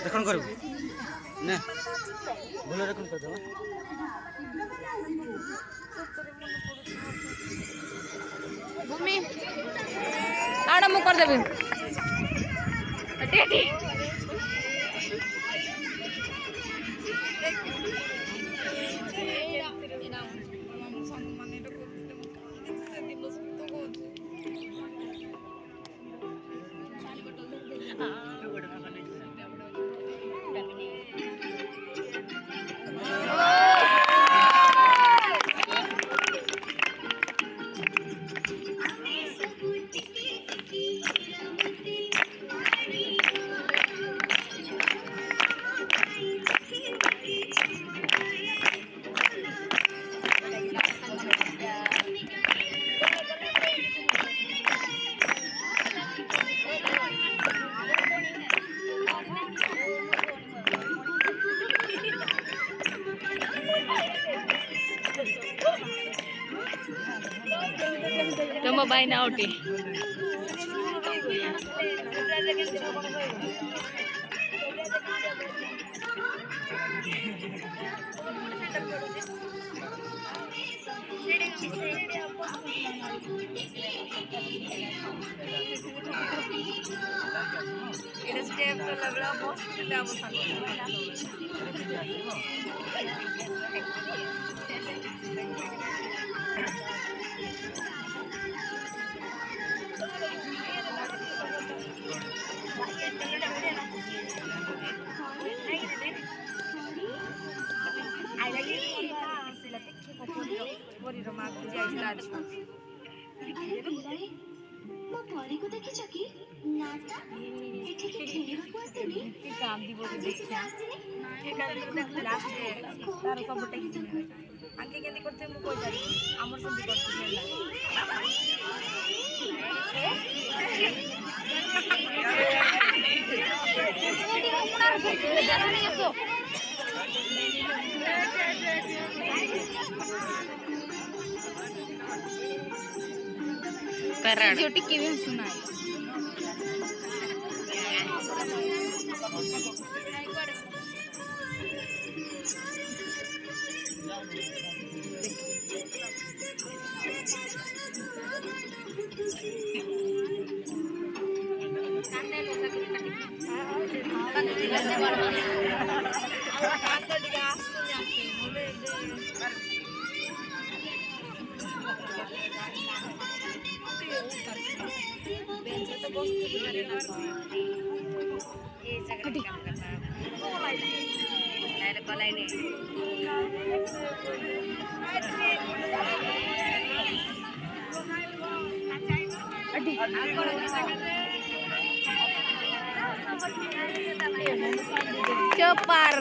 Record করব না বলে রেকর্ড করে দাও ভূমি আরম্ভ করে দেবে Tama ba na out eh? Ini step level bos sudah bosan. Ay lagi sila tikki ko pori ro ma pujai sila ମୋ ପରୀକୁ ଦେଖିଛ କି? ନା ତ ଏଠିକି ଖେଳିବାକୁ ଆସିନି। କି କାମ দিব ଦେଖିଆ ଏ କାଲି ଲାଷ୍ଟ ତାର ସବୁ ଟେକି ଆଙ୍କେ କେମିତି করতে ମୁଁ କହି ପାରି ଆମର ସବୁ করতে ହେଲା जो टिके भी सुनाई Cepar